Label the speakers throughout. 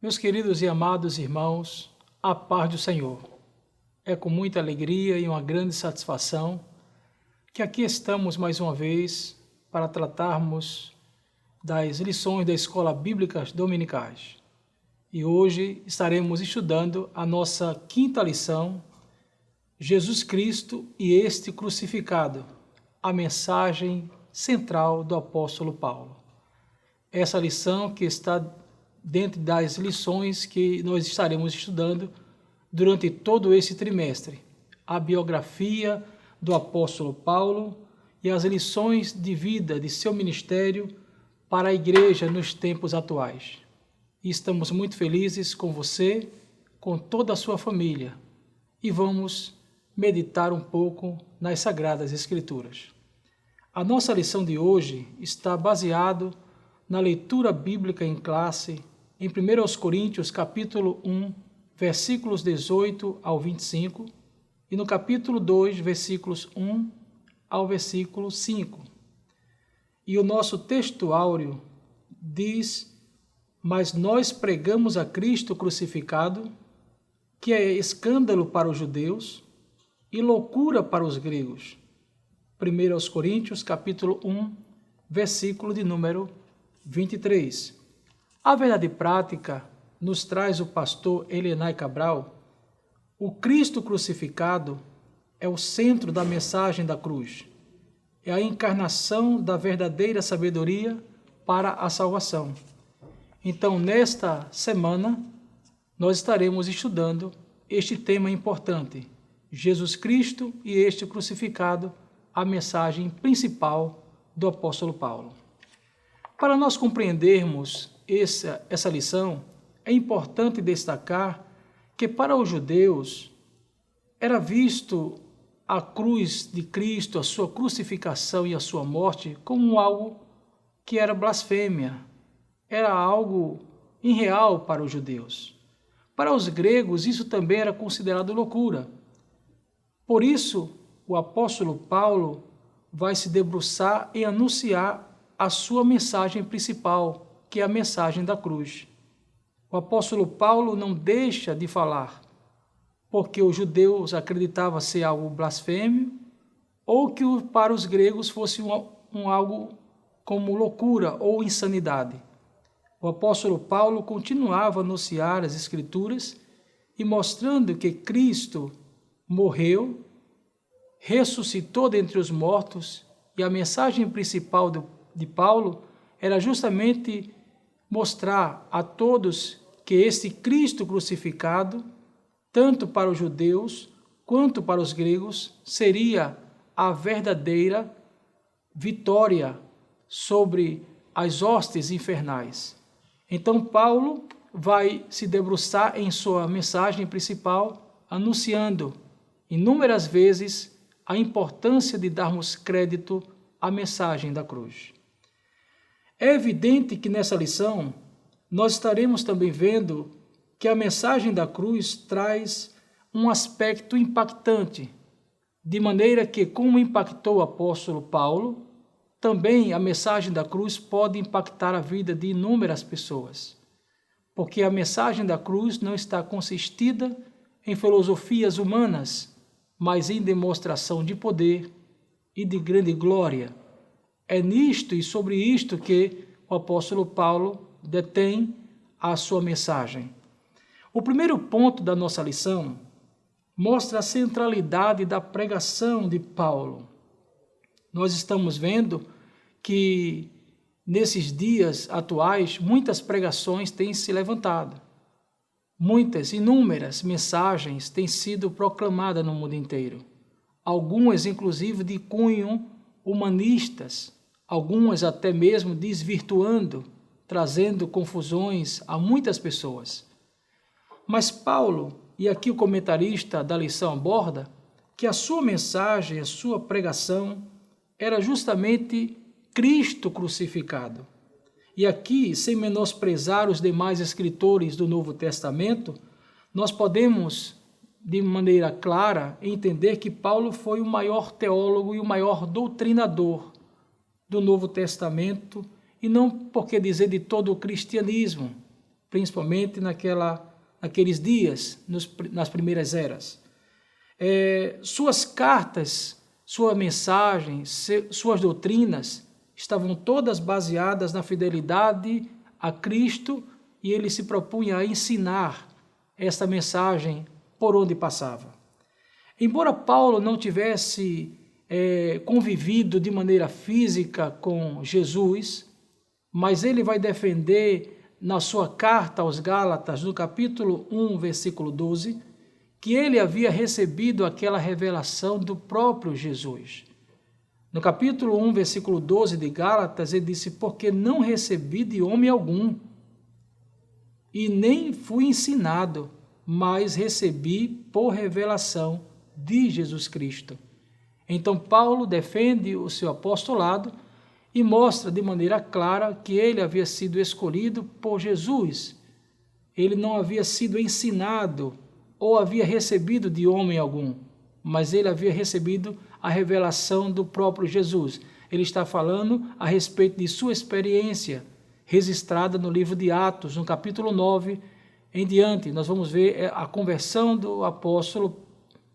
Speaker 1: Meus queridos e amados irmãos, a paz do Senhor. É com muita alegria e uma grande satisfação que aqui estamos mais uma vez para tratarmos das lições da Escola Bíblica Dominicais. E hoje estaremos estudando a nossa quinta lição, Jesus Cristo e este crucificado, a mensagem central do apóstolo Paulo. Essa lição que está dentro das lições que nós estaremos estudando durante todo esse trimestre, a biografia do apóstolo Paulo e as lições de vida de seu ministério para a igreja nos tempos atuais. E estamos muito felizes com você, com toda a sua família, e vamos meditar um pouco nas Sagradas Escrituras. A nossa lição de hoje está baseada na leitura bíblica em classe em 1 Coríntios capítulo 1, versículos 18 ao 25, e no capítulo 2, versículos 1 ao versículo 5. E o nosso texto áureo diz: mas nós pregamos a Cristo crucificado, que é escândalo para os judeus e loucura para os gregos. 1 Coríntios capítulo 1, versículo de número 23. A verdade prática nos traz o pastor Elenay Cabral. O Cristo crucificado é o centro da mensagem da cruz. É a encarnação da verdadeira sabedoria para a salvação. Então, nesta semana, nós estaremos estudando este tema importante, Jesus Cristo e este crucificado, a mensagem principal do apóstolo Paulo. Para nós compreendermos essa lição, é importante destacar que para os judeus era visto a cruz de Cristo, a sua crucificação e a sua morte como algo que era blasfêmia, era algo irreal para os judeus. Para os gregos isso também era considerado loucura. Por isso, o apóstolo Paulo vai se debruçar e anunciar a sua mensagem principal, que é a mensagem da cruz. O apóstolo Paulo não deixa de falar, porque os judeus acreditavam ser algo blasfêmio, ou que para os gregos fosse algo como loucura ou insanidade. O apóstolo Paulo continuava a anunciar as Escrituras e mostrando que Cristo morreu, ressuscitou dentre os mortos, e a mensagem principal de Paulo era justamente mostrar a todos que esse Cristo crucificado, tanto para os judeus quanto para os gregos, seria a verdadeira vitória sobre as hostes infernais. Então Paulo vai se debruçar em sua mensagem principal, anunciando inúmeras vezes a importância de darmos crédito à mensagem da cruz. É evidente que nessa lição nós estaremos também vendo que a mensagem da cruz traz um aspecto impactante, de maneira que, como impactou o apóstolo Paulo, também a mensagem da cruz pode impactar a vida de inúmeras pessoas, porque a mensagem da cruz não está consistida em filosofias humanas, mas em demonstração de poder e de grande glória. É nisto e sobre isto que o apóstolo Paulo detém a sua mensagem. O primeiro ponto da nossa lição mostra a centralidade da pregação de Paulo. Nós estamos vendo que nesses dias atuais muitas pregações têm se levantado. Muitas, inúmeras mensagens têm sido proclamadas no mundo inteiro. Algumas, inclusive, de cunho humanistas, algumas até mesmo desvirtuando, trazendo confusões a muitas pessoas. Mas Paulo, e aqui o comentarista da lição aborda, que a sua mensagem, a sua pregação, era justamente Cristo crucificado. E aqui, sem menosprezar os demais escritores do Novo Testamento, nós podemos, de maneira clara, entender que Paulo foi o maior teólogo e o maior doutrinador do Novo Testamento, e não porque dizer de todo o cristianismo, principalmente naqueles dias, nas primeiras eras. Suas cartas, sua mensagem, suas doutrinas estavam todas baseadas na fidelidade a Cristo, e ele se propunha a ensinar esta mensagem por onde passava. Embora Paulo não tivesse convivido de maneira física com Jesus, mas ele vai defender na sua carta aos Gálatas, no capítulo 1, versículo 12, que ele havia recebido aquela revelação do próprio Jesus. No capítulo 1, versículo 12 de Gálatas, ele disse: porque não recebi de homem algum, e nem fui ensinado, mas recebi por revelação de Jesus Cristo. Então Paulo defende o seu apostolado e mostra de maneira clara que ele havia sido escolhido por Jesus. Ele não havia sido ensinado ou havia recebido de homem algum, mas ele havia recebido a revelação do próprio Jesus. Ele está falando a respeito de sua experiência, registrada no livro de Atos, no capítulo 9 em diante. Nós vamos ver a conversão do apóstolo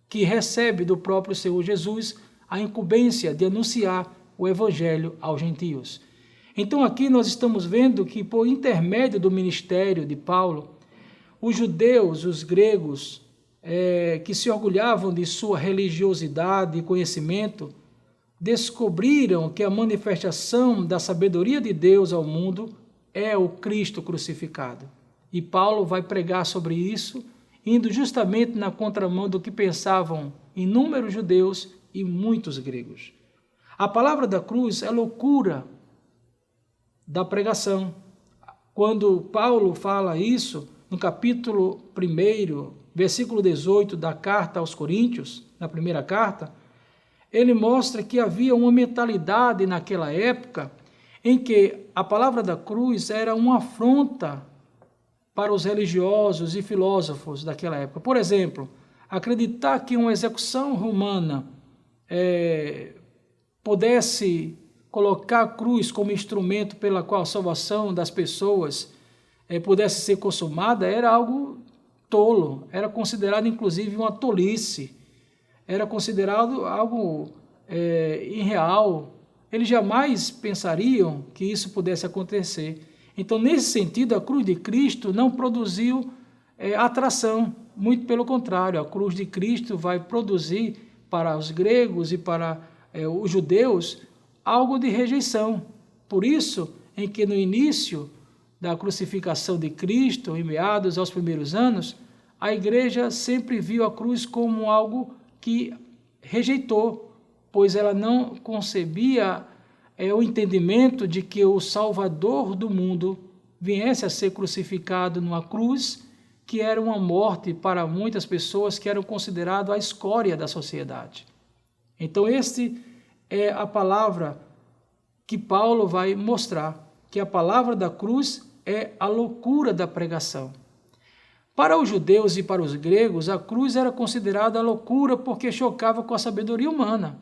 Speaker 1: que recebe do próprio Senhor Jesus a incumbência de anunciar o evangelho aos gentios. Então aqui nós estamos vendo que por intermédio do ministério de Paulo, os judeus, os gregos, que se orgulhavam de sua religiosidade e conhecimento, descobriram que a manifestação da sabedoria de Deus ao mundo é o Cristo crucificado. E Paulo vai pregar sobre isso, indo justamente na contramão do que pensavam inúmeros judeus e muitos gregos. A palavra da cruz é loucura da pregação. Quando Paulo fala isso, no capítulo 1, versículo 18 da carta aos Coríntios, na primeira carta, ele mostra que havia uma mentalidade naquela época em que a palavra da cruz era uma afronta para os religiosos e filósofos daquela época. Por exemplo, acreditar que uma execução romana pudesse colocar a cruz como instrumento pela qual a salvação das pessoas pudesse ser consumada era algo tolo, era considerado inclusive uma tolice, era considerado algo irreal. Eles jamais pensariam que isso pudesse acontecer. Então, nesse sentido, a cruz de Cristo não produziu atração, muito pelo contrário, a cruz de Cristo vai produzir para os gregos e para os judeus algo de rejeição. Por isso, em que no início da crucificação de Cristo, em meados aos primeiros anos, a igreja sempre viu a cruz como algo que rejeitou, pois ela não concebia o entendimento de que o Salvador do mundo viesse a ser crucificado numa cruz, que era uma morte para muitas pessoas que eram consideradas a escória da sociedade. Então, este é a palavra que Paulo vai mostrar, que a palavra da cruz é a loucura da pregação. Para os judeus e para os gregos, a cruz era considerada loucura porque chocava com a sabedoria humana.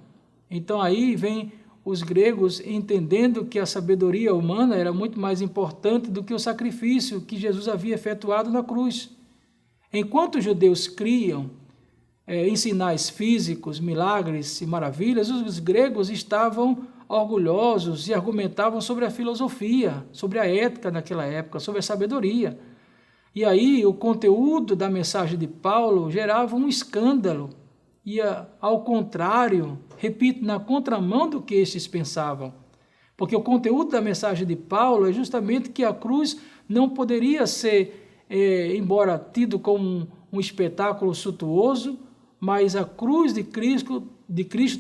Speaker 1: Então aí vem os gregos entendendo que a sabedoria humana era muito mais importante do que o sacrifício que Jesus havia efetuado na cruz. Enquanto os judeus criam em sinais físicos, milagres e maravilhas, os gregos estavam orgulhosos e argumentavam sobre a filosofia, sobre a ética naquela época, sobre a sabedoria. E aí o conteúdo da mensagem de Paulo gerava um escândalo, ia ao contrário, repito, na contramão do que estes pensavam. Porque o conteúdo da mensagem de Paulo é justamente que a cruz não poderia ser, embora tido como um espetáculo suntuoso, mas a cruz de Cristo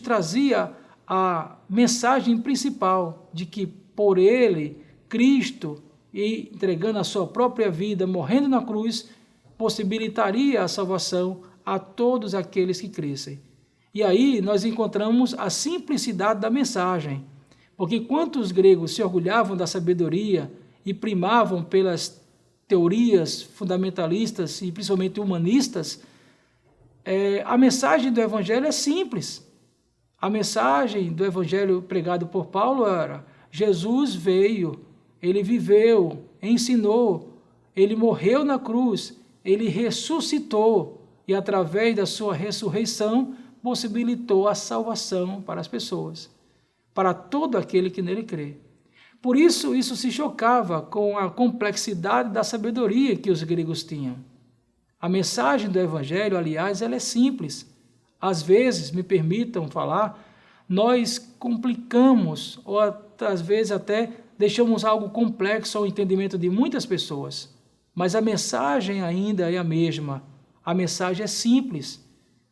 Speaker 1: trazia a mensagem principal de que por ele, Cristo, e entregando a sua própria vida, morrendo na cruz, possibilitaria a salvação a todos aqueles que crescem. E aí nós encontramos a simplicidade da mensagem, porque enquanto os gregos se orgulhavam da sabedoria e primavam pelas teorias fundamentalistas e principalmente humanistas, a mensagem do Evangelho é simples. A mensagem do Evangelho pregado por Paulo era: Jesus veio, ele viveu, ensinou, ele morreu na cruz, ele ressuscitou e através da sua ressurreição possibilitou a salvação para as pessoas, para todo aquele que nele crê. Por isso, isso se chocava com a complexidade da sabedoria que os gregos tinham. A mensagem do Evangelho, aliás, ela é simples. Às vezes, me permitam falar, nós complicamos ou às vezes até deixamos algo complexo ao entendimento de muitas pessoas. Mas a mensagem ainda é a mesma. A mensagem é simples.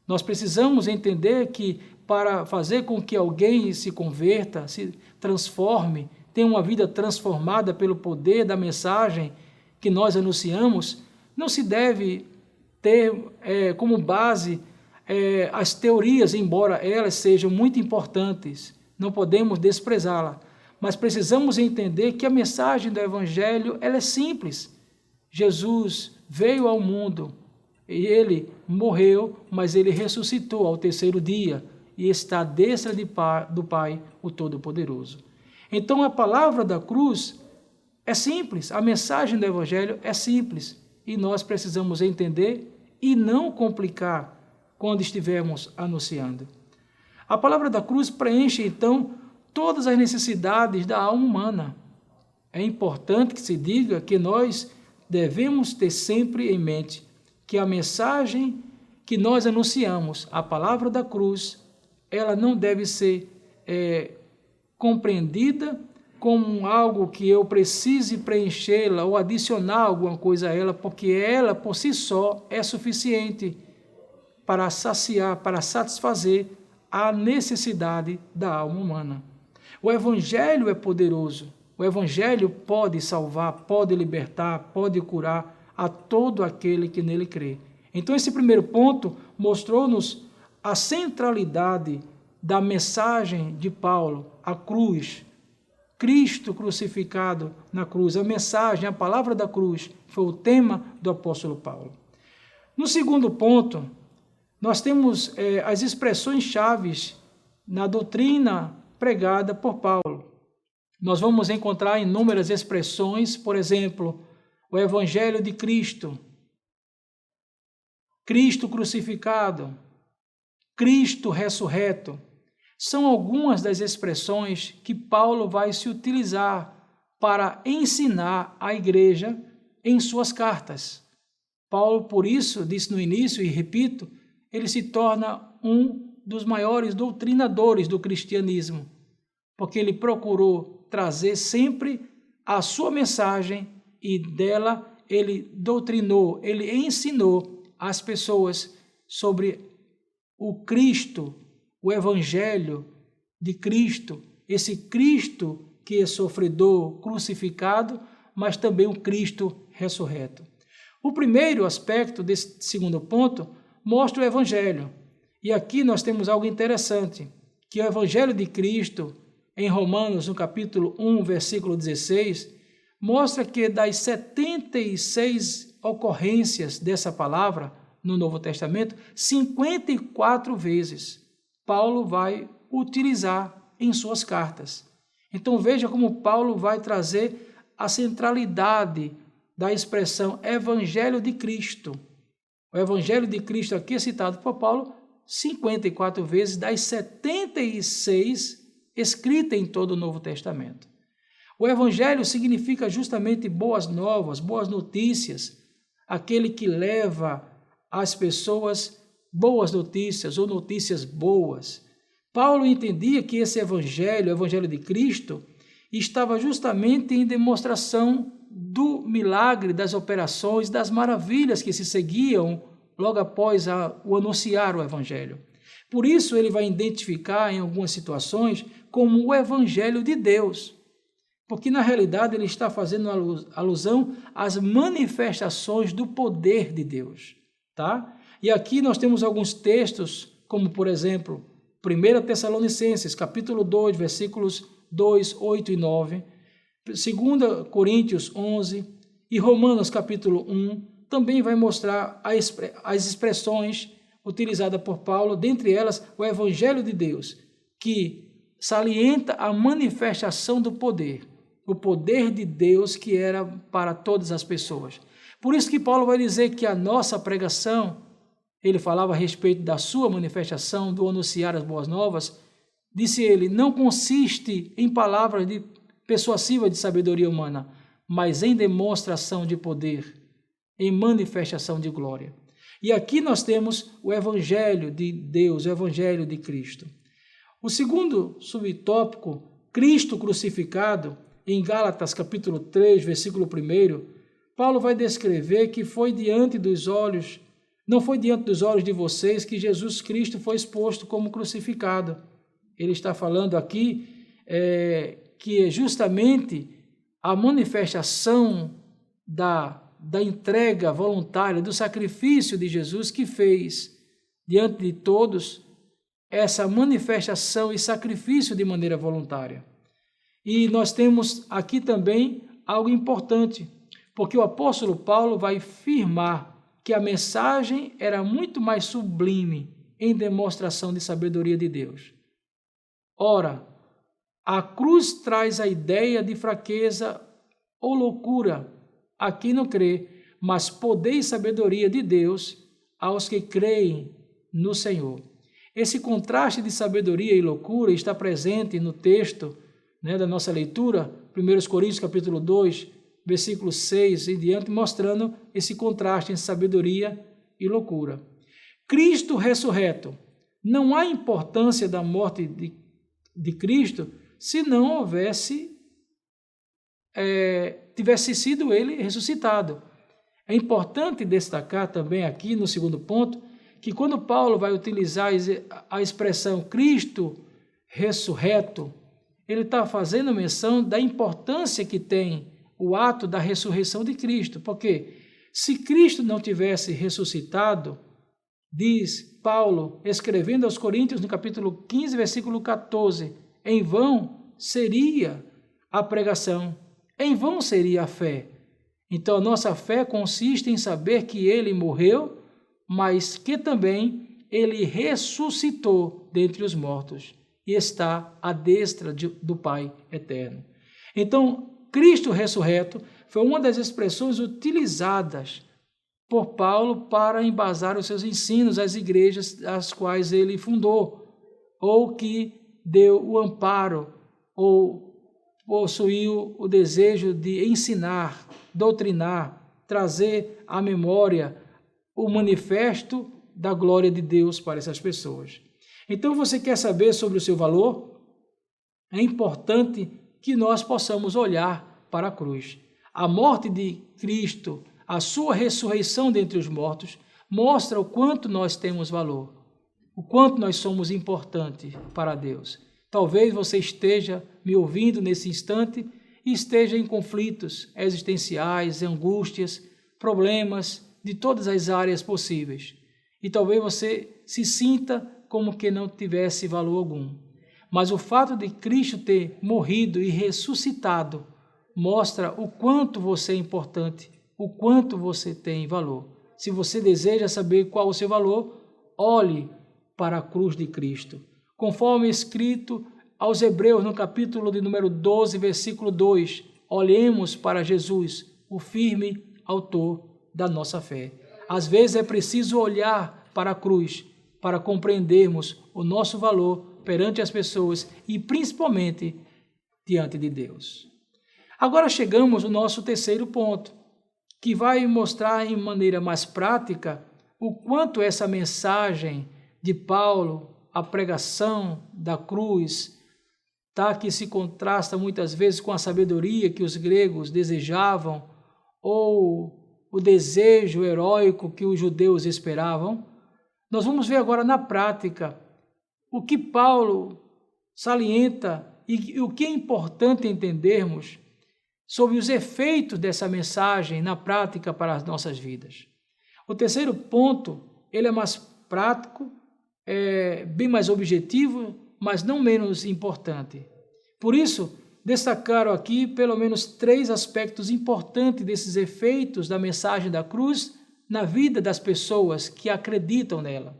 Speaker 1: Nós precisamos entender que para fazer com que alguém se converta, se transforme, tenha uma vida transformada pelo poder da mensagem que nós anunciamos, não se deve ter como base as teorias, embora elas sejam muito importantes, não podemos desprezá-la, mas precisamos entender que a mensagem do Evangelho ela é simples. Jesus veio ao mundo e ele morreu, mas ele ressuscitou ao terceiro dia e está à destra do Pai, o Todo-Poderoso. Então a palavra da cruz é simples, a mensagem do Evangelho é simples e nós precisamos entender e não complicar quando estivermos anunciando. A palavra da cruz preenche, então, todas as necessidades da alma humana. É importante que se diga que nós devemos ter sempre em mente que a mensagem que nós anunciamos, a palavra da cruz, ela não deve ser compreendida como algo que eu precise preenchê-la ou adicionar alguma coisa a ela, porque ela, por si só, é suficiente para saciar, para satisfazer a necessidade da alma humana. O Evangelho é poderoso. O Evangelho pode salvar, pode libertar, pode curar a todo aquele que nele crê. Então, esse primeiro ponto mostrou-nos a centralidade da mensagem de Paulo, a cruz, Cristo crucificado na cruz. A mensagem, a palavra da cruz, foi o tema do apóstolo Paulo. No segundo ponto, nós temos as expressões chaves na doutrina pregada por Paulo. Nós vamos encontrar inúmeras expressões, por exemplo, o Evangelho de Cristo, Cristo crucificado, Cristo ressurreto. São algumas das expressões que Paulo vai se utilizar para ensinar a igreja em suas cartas. Paulo, por isso, disse no início e repito, ele se torna um dos maiores doutrinadores do cristianismo, porque ele procurou trazer sempre a sua mensagem e dela ele doutrinou, ele ensinou as pessoas sobre o Cristo, o Evangelho de Cristo, esse Cristo que é sofredor, crucificado, mas também o Cristo ressurreto. O primeiro aspecto desse segundo ponto mostra o Evangelho. E aqui nós temos algo interessante, que o Evangelho de Cristo, em Romanos, no capítulo 1, versículo 16, mostra que das 76 ocorrências dessa palavra no Novo Testamento, 54 vezes Paulo vai utilizar em suas cartas. Então veja como Paulo vai trazer a centralidade da expressão Evangelho de Cristo. O Evangelho de Cristo aqui é citado por Paulo 54 vezes das 76 escritas em todo o Novo Testamento. O Evangelho significa justamente boas novas, boas notícias, aquele que leva às pessoas boas notícias ou notícias boas. Paulo entendia que esse Evangelho, o Evangelho de Cristo, estava justamente em demonstração do milagre, das operações, das maravilhas que se seguiam logo após o anunciar o Evangelho. Por isso ele vai identificar em algumas situações como o Evangelho de Deus, porque na realidade ele está fazendo alusão às manifestações do poder de Deus, tá? E aqui nós temos alguns textos, como por exemplo, 1 Tessalonicenses, capítulo 2, versículos 2, 8 e 9, 2 Coríntios 11 e Romanos, capítulo 1, também vai mostrar as expressões utilizadas por Paulo, dentre elas o Evangelho de Deus, que salienta a manifestação do poder, o poder de Deus que era para todas as pessoas. Por isso que Paulo vai dizer que a nossa pregação, ele falava a respeito da sua manifestação, do anunciar as boas novas, disse ele, não consiste em palavras persuasivas de sabedoria humana, mas em demonstração de poder, em manifestação de glória. E aqui nós temos o Evangelho de Deus, o Evangelho de Cristo. O segundo subtópico, Cristo crucificado, em Gálatas capítulo 3, versículo 1, Paulo vai descrever que não foi diante dos olhos de vocês que Jesus Cristo foi exposto como crucificado. Ele está falando aqui que é justamente a manifestação da entrega voluntária, do sacrifício de Jesus que fez diante de todos essa manifestação e sacrifício de maneira voluntária. E nós temos aqui também algo importante, porque o apóstolo Paulo vai afirmar que a mensagem era muito mais sublime em demonstração de sabedoria de Deus. Ora, a cruz traz a ideia de fraqueza ou loucura a quem não crê, mas poder e sabedoria de Deus aos que creem no Senhor. Esse contraste de sabedoria e loucura está presente no texto da nossa leitura, 1 Coríntios capítulo 2, versículo 6 em diante, mostrando esse contraste em sabedoria e loucura. Cristo ressurreto. Não há importância da morte de Cristo se não tivesse sido ele ressuscitado. É importante destacar também aqui no segundo ponto, que quando Paulo vai utilizar a expressão Cristo ressurreto, ele está fazendo menção da importância que tem o ato da ressurreição de Cristo, porque se Cristo não tivesse ressuscitado, diz Paulo, escrevendo aos Coríntios no capítulo 15, versículo 14, em vão seria a pregação, em vão seria a fé. Então a nossa fé consiste em saber que ele morreu, mas que também ele ressuscitou dentre os mortos e está à destra do Pai eterno. Então, Cristo ressurreto foi uma das expressões utilizadas por Paulo para embasar os seus ensinos às igrejas as quais ele fundou, ou que deu o amparo, ou possuiu o desejo de ensinar, doutrinar, trazer à memória o manifesto da glória de Deus para essas pessoas. Então, você quer saber sobre o seu valor? É importante que nós possamos olhar para a cruz. A morte de Cristo, a sua ressurreição dentre os mortos, mostra o quanto nós temos valor, o quanto nós somos importantes para Deus. Talvez você esteja me ouvindo nesse instante e esteja em conflitos existenciais, angústias, problemas de todas as áreas possíveis. E talvez você se sinta como que não tivesse valor algum. Mas o fato de Cristo ter morrido e ressuscitado mostra o quanto você é importante, o quanto você tem valor. Se você deseja saber qual o seu valor, olhe para a cruz de Cristo. Conforme escrito aos Hebreus, no capítulo de número 12, versículo 2, olhemos para Jesus, o firme autor da nossa fé. Às vezes é preciso olhar para a cruz para compreendermos o nosso valor perante as pessoas e principalmente diante de Deus. Agora chegamos ao nosso terceiro ponto, que vai mostrar em maneira mais prática o quanto essa mensagem de Paulo, a pregação da cruz, que se contrasta muitas vezes com a sabedoria que os gregos desejavam ou o desejo heróico que os judeus esperavam. Nós vamos ver agora na prática o que Paulo salienta e o que é importante entendermos sobre os efeitos dessa mensagem na prática para as nossas vidas. O terceiro ponto, ele é mais prático, bem mais objetivo, mas não menos importante. Por isso, destacaram aqui pelo menos 3 aspectos importantes desses efeitos da mensagem da cruz na vida das pessoas que acreditam nela.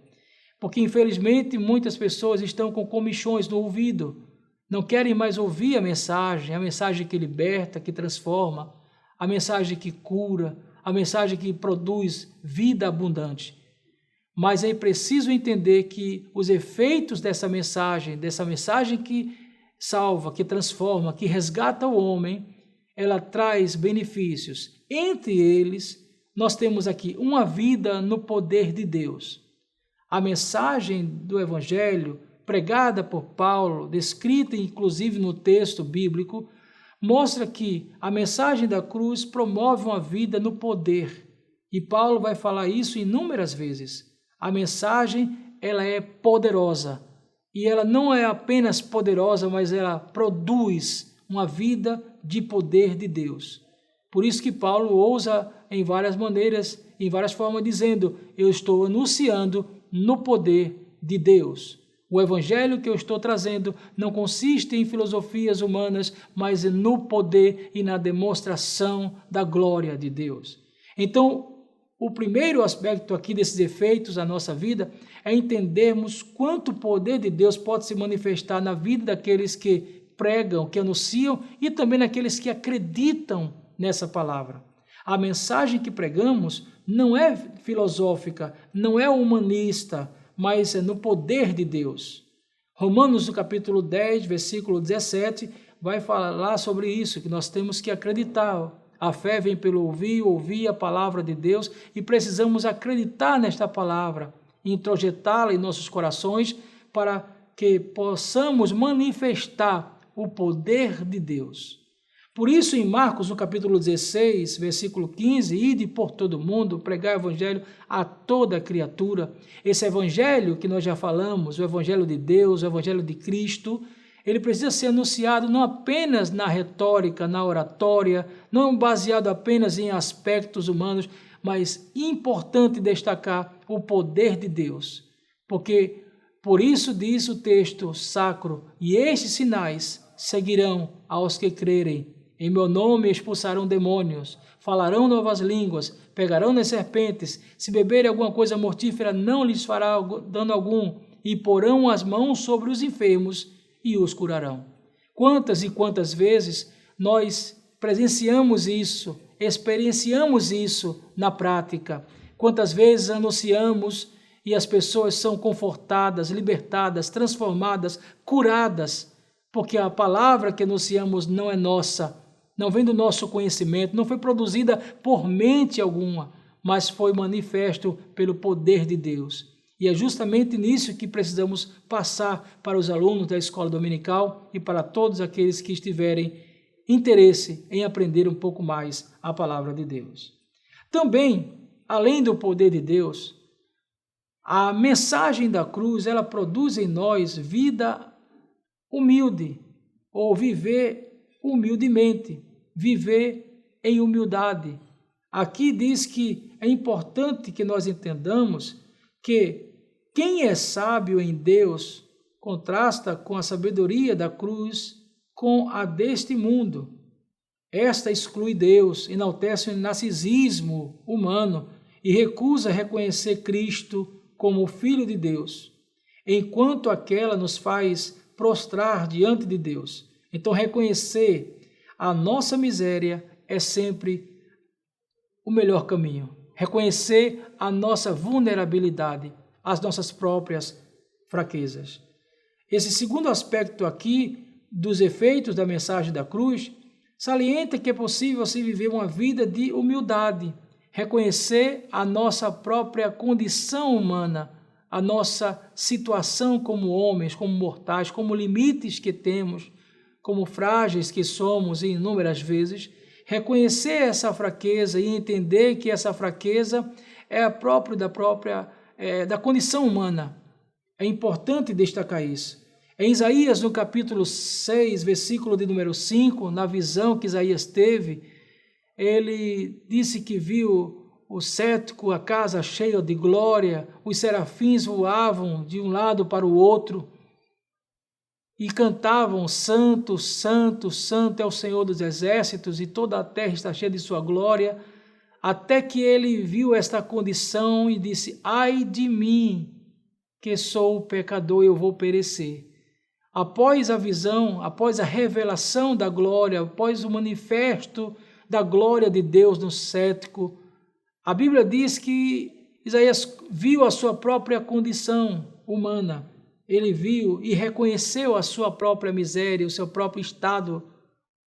Speaker 1: Porque, infelizmente, muitas pessoas estão com comichões no ouvido, não querem mais ouvir a mensagem que liberta, que transforma, a mensagem que cura, a mensagem que produz vida abundante. Mas é preciso entender que os efeitos dessa mensagem que salva, que transforma, que resgata o homem, ela traz benefícios. Entre eles, nós temos aqui uma vida no poder de Deus. A mensagem do Evangelho, pregada por Paulo, descrita inclusive no texto bíblico, mostra que a mensagem da cruz promove uma vida no poder. E Paulo vai falar isso inúmeras vezes. A mensagem, ela é poderosa. E ela não é apenas poderosa, mas ela produz uma vida de poder de Deus. Por isso que Paulo ousa em várias maneiras, em várias formas, dizendo: eu estou anunciando no poder de Deus. O evangelho que eu estou trazendo não consiste em filosofias humanas, mas no poder e na demonstração da glória de Deus. Então, o primeiro aspecto aqui desses efeitos da nossa vida é entendermos quanto o poder de Deus pode se manifestar na vida daqueles que pregam, que anunciam e também naqueles que acreditam nessa palavra. A mensagem que pregamos não é filosófica, não é humanista, mas é no poder de Deus. Romanos, no capítulo 10, versículo 17, vai falar sobre isso, que nós temos que acreditar. A fé vem pelo ouvir a palavra de Deus e precisamos acreditar nesta palavra, introjetá-la em nossos corações para que possamos manifestar o poder de Deus. Por isso, em Marcos, no capítulo 16, versículo 15, ide por todo mundo, pregar o evangelho a toda criatura. Esse evangelho que nós já falamos, o evangelho de Deus, o evangelho de Cristo, ele precisa ser anunciado não apenas na retórica, na oratória, não baseado apenas em aspectos humanos, mas importante destacar o poder de Deus. Porque por isso diz o texto sacro: e estes sinais seguirão aos que crerem. Em meu nome expulsarão demônios, falarão novas línguas, pegarão nas serpentes, se beberem alguma coisa mortífera não lhes fará dano algum, e porão as mãos sobre os enfermos e os curarão. Quantas e quantas vezes nós presenciamos isso, experienciamos isso na prática? Quantas vezes anunciamos e as pessoas são confortadas, libertadas, transformadas, curadas, porque a palavra que anunciamos não é nossa, não vem do nosso conhecimento, não foi produzida por mente alguma, mas foi manifesto pelo poder de Deus. E é justamente nisso que precisamos passar para os alunos da escola dominical e para todos aqueles que tiverem interesse em aprender um pouco mais a palavra de Deus. Também, além do poder de Deus, a mensagem da cruz, ela produz em nós vida humilde, ou viver humildemente, viver em humildade. Aqui diz que é importante que nós entendamos que quem é sábio em Deus contrasta com a sabedoria da cruz com a deste mundo. Esta exclui Deus, enaltece o narcisismo humano e recusa reconhecer Cristo como o Filho de Deus, enquanto aquela nos faz prostrar diante de Deus. Então, reconhecer a nossa miséria é sempre o melhor caminho. Reconhecer a nossa vulnerabilidade, as nossas próprias fraquezas. Esse segundo aspecto aqui dos efeitos da mensagem da cruz salienta que é possível se viver uma vida de humildade, reconhecer a nossa própria condição humana, a nossa situação como homens, como mortais, como limites que temos, como frágeis que somos inúmeras vezes, reconhecer essa fraqueza e entender que essa fraqueza é da condição humana. É importante destacar isso. Em Isaías, no capítulo 6, versículo de número 5, na visão que Isaías teve, ele disse que viu o cético, a casa cheia de glória, os serafins voavam de um lado para o outro e cantavam: Santo, Santo, Santo é o Senhor dos exércitos, e toda a terra está cheia de sua glória, até que ele viu esta condição e disse: ai de mim, que sou pecador, eu vou perecer. Após a visão, após a revelação da glória, após o manifesto da glória de Deus no cético, A Bíblia diz que Isaías viu a sua própria condição humana. Ele viu e reconheceu a sua própria miséria, o seu próprio estado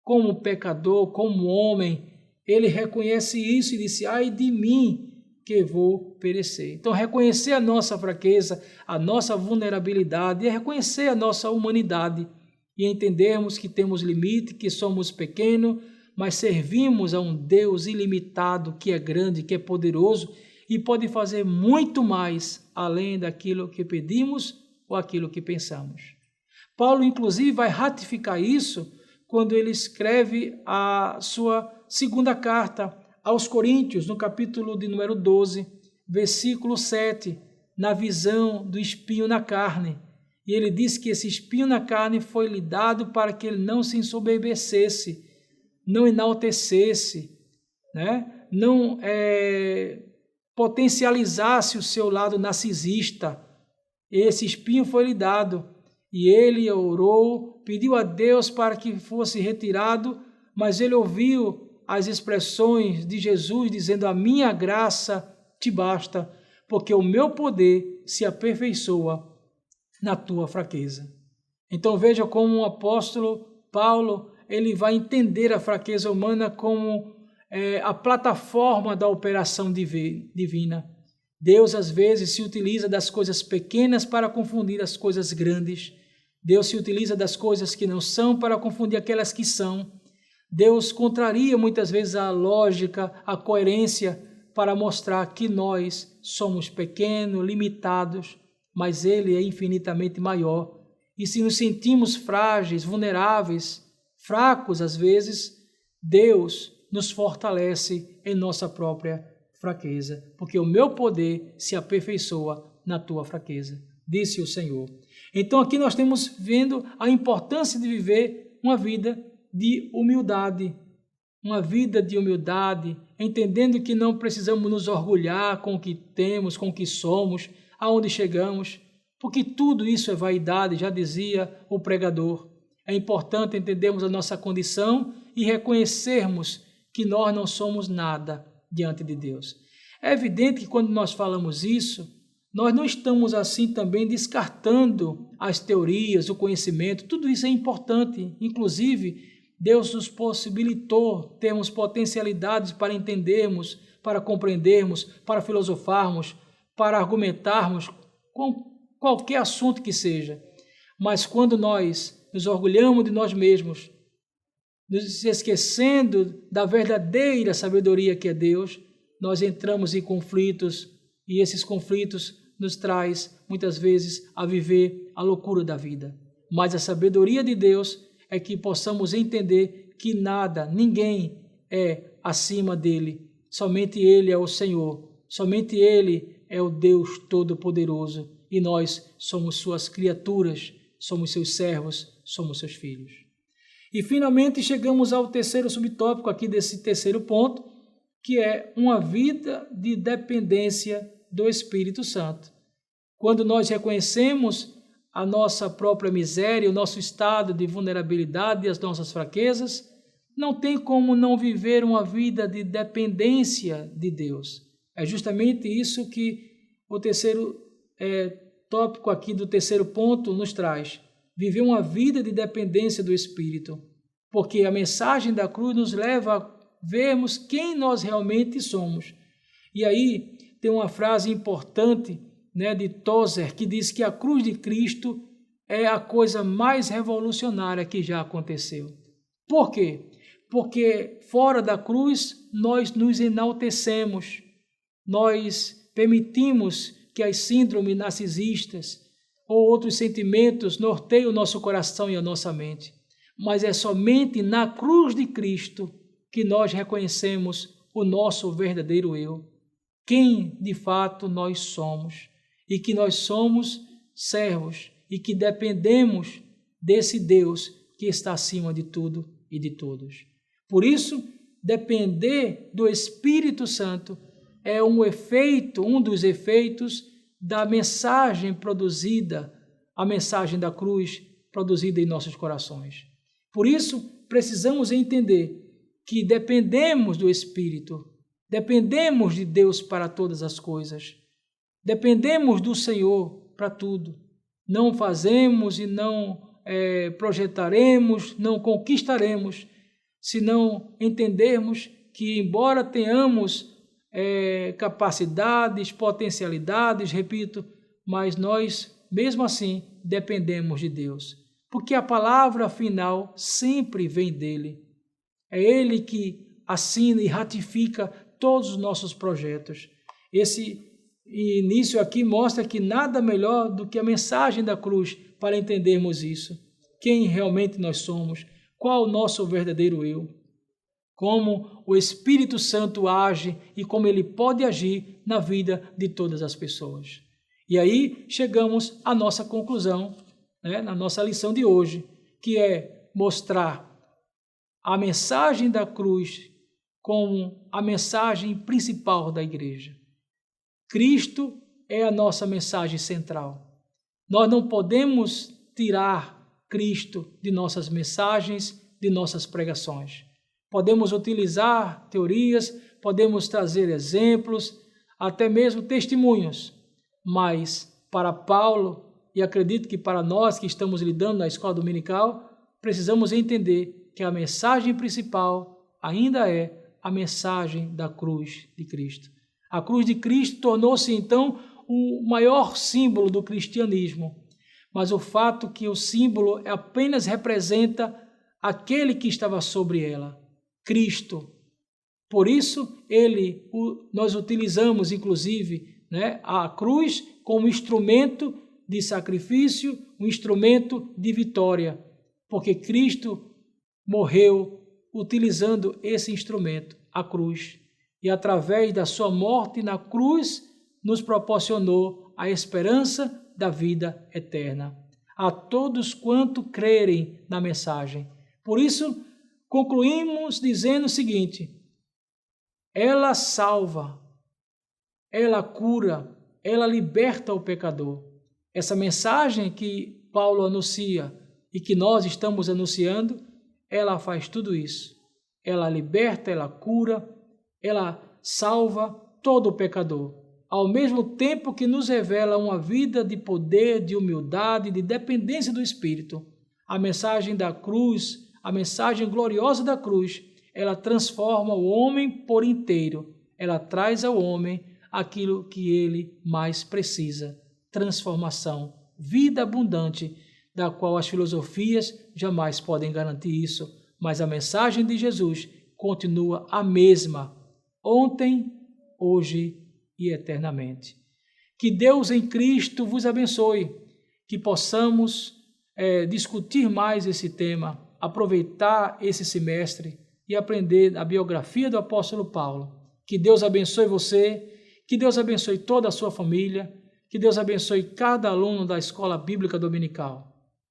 Speaker 1: como pecador, como homem. Ele reconhece isso e disse: ai de mim, que vou perecer. Então, reconhecer a nossa fraqueza, a nossa vulnerabilidade, é reconhecer a nossa humanidade e entendermos que temos limite, que somos pequenos, mas servimos a um Deus ilimitado, que é grande, que é poderoso e pode fazer muito mais além daquilo que pedimos ou aquilo que pensamos. Paulo, inclusive, vai ratificar isso quando ele escreve a sua segunda carta aos Coríntios, no capítulo de número 12, versículo 7, na visão do espinho na carne. E ele diz que esse espinho na carne foi lhe dado para que ele não se ensoberbecesse, não enaltecesse, né? Não potencializasse o seu lado narcisista. Esse espinho foi lhe dado. E ele orou, pediu a Deus para que fosse retirado, mas ele ouviu as expressões de Jesus dizendo: a minha graça te basta, porque o meu poder se aperfeiçoa na tua fraqueza. Então veja como o apóstolo Paulo ele vai entender a fraqueza humana como a plataforma da operação divina. Deus às vezes se utiliza das coisas pequenas para confundir as coisas grandes. Deus se utiliza das coisas que não são para confundir aquelas que são. Deus contraria muitas vezes a lógica, a coerência, para mostrar que nós somos pequenos, limitados, mas Ele é infinitamente maior. E se nos sentimos frágeis, vulneráveis, fracos às vezes, Deus nos fortalece em nossa própria fraqueza, porque o meu poder se aperfeiçoa na tua fraqueza, disse o Senhor. Então aqui nós temos vendo a importância de viver uma vida de humildade, entendendo que não precisamos nos orgulhar com o que temos, com o que somos, aonde chegamos, porque tudo isso é vaidade, já dizia o pregador. É importante entendermos a nossa condição e reconhecermos que nós não somos nada diante de Deus. É evidente que quando nós falamos isso, nós não estamos assim também descartando as teorias, o conhecimento, tudo isso é importante, inclusive Deus nos possibilitou termos potencialidades para entendermos, para compreendermos, para filosofarmos, para argumentarmos com qualquer assunto que seja. Mas quando nós nos orgulhamos de nós mesmos, nos esquecendo da verdadeira sabedoria que é Deus, nós entramos em conflitos e esses conflitos nos traz muitas vezes a viver a loucura da vida. Mas a sabedoria de Deus é que possamos entender que nada, ninguém é acima dele. Somente Ele é o Senhor, somente Ele é o Deus Todo-Poderoso e nós somos suas criaturas, somos seus servos, somos seus filhos. E finalmente chegamos ao terceiro subtópico aqui desse terceiro ponto, que é uma vida de dependência do Espírito Santo. Quando nós reconhecemos a nossa própria miséria, o nosso estado de vulnerabilidade e as nossas fraquezas, não tem como não viver uma vida de dependência de Deus. É justamente isso que o terceiro tópico aqui do terceiro ponto nos traz. Viver uma vida de dependência do Espírito, porque a mensagem da cruz nos leva a vermos quem nós realmente somos. E aí tem uma frase importante, de Tozer, que diz que a cruz de Cristo é a coisa mais revolucionária que já aconteceu. Por quê? Porque fora da cruz nós nos enaltecemos, nós permitimos que as síndromes narcisistas ou outros sentimentos norteiem o nosso coração e a nossa mente. Mas é somente na cruz de Cristo que nós reconhecemos o nosso verdadeiro eu, quem de fato nós somos, e que nós somos servos e que dependemos desse Deus que está acima de tudo e de todos. Por isso, depender do Espírito Santo é um dos efeitos da mensagem produzida, a mensagem da cruz produzida em nossos corações. Por isso, precisamos entender que dependemos do Espírito, Dependemos de Deus para todas as coisas. Dependemos do Senhor para tudo. Não fazemos e não projetaremos, não conquistaremos, se não entendermos que, embora tenhamos capacidades, potencialidades, repito, mas nós, mesmo assim, dependemos de Deus. Porque a palavra final sempre vem dele. É ele que assina e ratifica todos os nossos projetos. Esse início aqui mostra que nada melhor do que a mensagem da cruz para entendermos isso. Quem realmente nós somos, qual o nosso verdadeiro eu, como o Espírito Santo age e como ele pode agir na vida de todas as pessoas. E aí chegamos à nossa conclusão, na nossa lição de hoje, que é mostrar a mensagem da cruz como a mensagem principal da igreja. Cristo é a nossa mensagem central. Nós não podemos tirar Cristo de nossas mensagens, de nossas pregações. Podemos utilizar teorias, podemos trazer exemplos, até mesmo testemunhos, mas para Paulo, e acredito que para nós que estamos lidando na escola dominical, precisamos entender que a mensagem principal ainda é a mensagem da cruz de Cristo. A cruz de Cristo tornou-se então o maior símbolo do cristianismo, mas o fato que o símbolo apenas representa aquele que estava sobre ela, Cristo. Por isso, nós utilizamos, inclusive, a cruz como instrumento de sacrifício, um instrumento de vitória, porque Cristo morreu utilizando esse instrumento, a cruz, e através da sua morte na cruz, nos proporcionou a esperança da vida eterna a todos quanto crerem na mensagem. Por isso, concluímos dizendo o seguinte: ela salva, ela cura, ela liberta o pecador. Essa mensagem que Paulo anuncia e que nós estamos anunciando, ela faz tudo isso. Ela liberta, ela cura, ela salva todo o pecador, ao mesmo tempo que nos revela uma vida de poder, de humildade, de dependência do Espírito. A mensagem da cruz, a mensagem gloriosa da cruz, ela transforma o homem por inteiro. Ela traz ao homem aquilo que ele mais precisa: transformação, vida abundante, da qual as filosofias jamais podem garantir isso. Mas a mensagem de Jesus continua a mesma, ontem, hoje e eternamente. Que Deus em Cristo vos abençoe, que possamos discutir mais esse tema, aproveitar esse semestre e aprender a biografia do apóstolo Paulo. Que Deus abençoe você, que Deus abençoe toda a sua família, que Deus abençoe cada aluno da Escola Bíblica Dominical.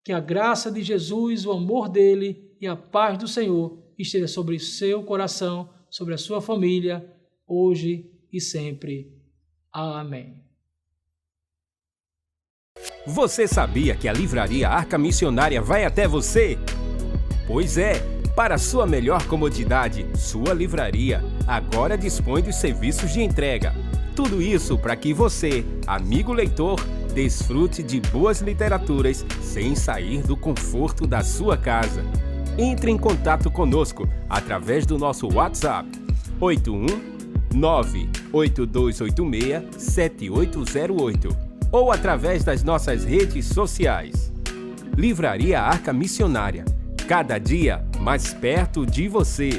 Speaker 1: Que a graça de Jesus, o amor dele e a paz do Senhor esteja sobre seu coração, sobre a sua família, hoje e sempre. Amém.
Speaker 2: Você sabia que a Livraria Arca Missionária vai até você? Pois é, para sua melhor comodidade, sua livraria agora dispõe dos serviços de entrega. Tudo isso para que você, amigo leitor, desfrute de boas literaturas sem sair do conforto da sua casa. Entre em contato conosco através do nosso WhatsApp 81982867808 ou através das nossas redes sociais. Livraria Arca Missionária, cada dia mais perto de você.